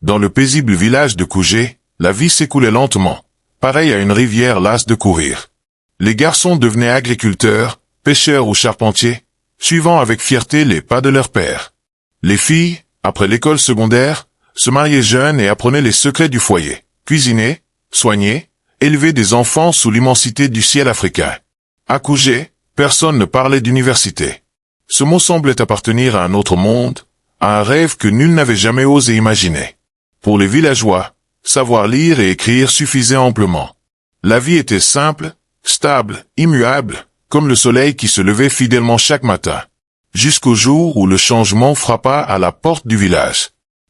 Dans le paisible village de Kougé, la vie s'écoulait lentement, pareil à une rivière lasse de courir. Les garçons devenaient agriculteurs, pêcheurs ou charpentiers, suivant avec fierté les pas de leur père. Les filles, après l'école secondaire, se mariaient jeunes et apprenaient les secrets du foyer, cuisiner, soigner, élever des enfants sous l'immensité du ciel africain. À Kougé, personne ne parlait d'université. Ce mot semblait appartenir à un autre monde, à un rêve que nul n'avait jamais osé imaginer. Pour les villageois, savoir lire et écrire suffisait amplement. La vie était simple, stable, immuable, comme le soleil qui se levait fidèlement chaque matin. Jusqu'au jour où le changement frappa à la porte du village.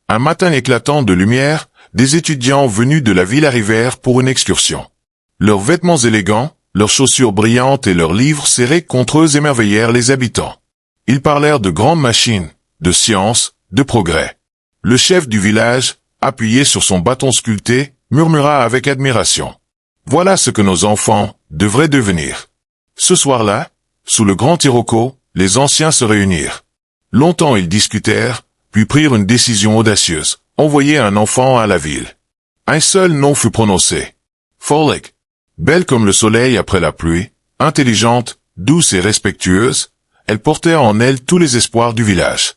Un matin éclatant de lumière, des étudiants venus de la ville arrivèrent pour une excursion. Leurs vêtements élégants, leurs chaussures brillantes et leurs livres serrés contre eux émerveillèrent les habitants. Ils parlèrent de grandes machines, de science, de progrès. Le chef du village, appuyé sur son bâton sculpté, murmura avec admiration. « Voilà ce que nos enfants devraient devenir. » Ce soir-là, sous le grand Iroko, les anciens se réunirent. Longtemps ils discutèrent, puis prirent une décision audacieuse, envoyer un enfant à la ville. Un seul nom fut prononcé. Folek. Belle comme le soleil après la pluie, intelligente, douce et respectueuse, elle portait en elle tous les espoirs du village.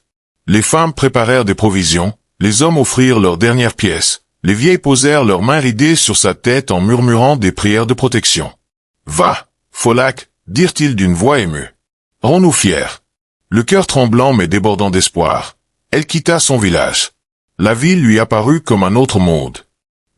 Les femmes préparèrent des provisions, les hommes offrirent leurs dernières pièces, les vieilles posèrent leurs mains ridées sur sa tête en murmurant des prières de protection. « Va, Folak, dirent-ils d'une voix émue. Rends-nous fiers. » Le cœur tremblant mais débordant d'espoir, elle quitta son village. La ville lui apparut comme un autre monde.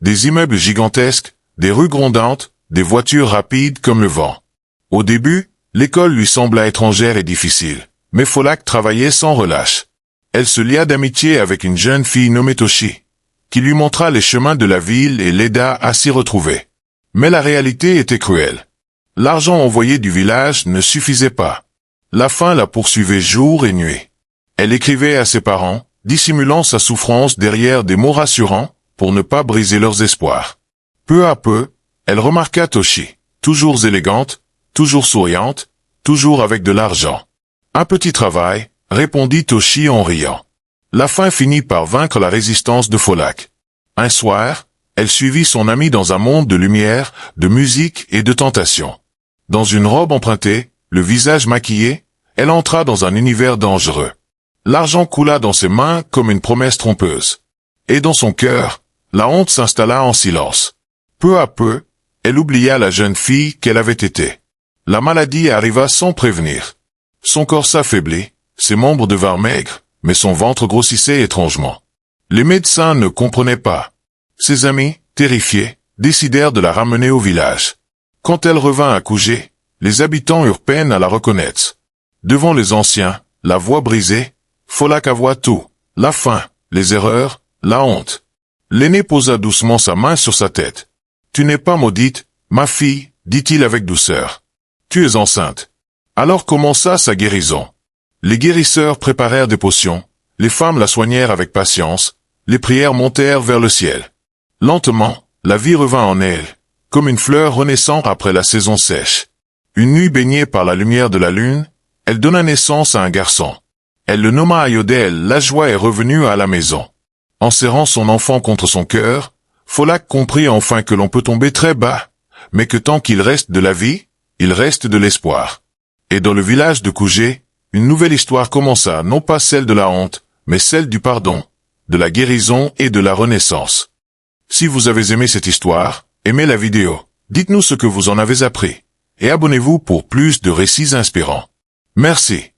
Des immeubles gigantesques, des rues grondantes, des voitures rapides comme le vent. Au début, l'école lui sembla étrangère et difficile, mais Folak travaillait sans relâche. Elle se lia d'amitié avec une jeune fille nommée Toshi, qui lui montra les chemins de la ville et l'aida à s'y retrouver. Mais la réalité était cruelle. L'argent envoyé du village ne suffisait pas. La faim la poursuivait jour et nuit. Elle écrivait à ses parents, dissimulant sa souffrance derrière des mots rassurants, pour ne pas briser leurs espoirs. Peu à peu, elle remarqua Toshi, toujours élégante, toujours souriante, toujours avec de l'argent. Un petit travail, répondit Toshi en riant. La faim finit par vaincre la résistance de Folak. Un soir, elle suivit son ami dans un monde de lumière, de musique et de tentation. Dans une robe empruntée, le visage maquillé, elle entra dans un univers dangereux. L'argent coula dans ses mains comme une promesse trompeuse. Et dans son cœur, la honte s'installa en silence. Peu à peu, elle oublia la jeune fille qu'elle avait été. La maladie arriva sans prévenir. Son corps s'affaiblit, ses membres devinrent maigres, mais son ventre grossissait étrangement. Les médecins ne comprenaient pas. Ses amis, terrifiés, décidèrent de la ramener au village. Quand elle revint à Kougé, les habitants eurent peine à la reconnaître. Devant les anciens, la voix brisée, Folak avoua tout, la faim, les erreurs, la honte. L'aîné posa doucement sa main sur sa tête. « Tu n'es pas maudite, ma fille, dit-il avec douceur. Tu es enceinte. » Alors commença sa guérison. Les guérisseurs préparèrent des potions, les femmes la soignèrent avec patience, les prières montèrent vers le ciel. Lentement, la vie revint en elle, comme une fleur renaissant après la saison sèche. Une nuit baignée par la lumière de la lune, elle donna naissance à un garçon. Elle le nomma Ayodel, la joie est revenue à la maison. En serrant son enfant contre son cœur, Folak comprit enfin que l'on peut tomber très bas, mais que tant qu'il reste de la vie, il reste de l'espoir. Et dans le village de Kougé, une nouvelle histoire commença, non pas celle de la honte, mais celle du pardon, de la guérison et de la renaissance. Si vous avez aimé cette histoire, aimez la vidéo, dites-nous ce que vous en avez appris, et abonnez-vous pour plus de récits inspirants. Merci.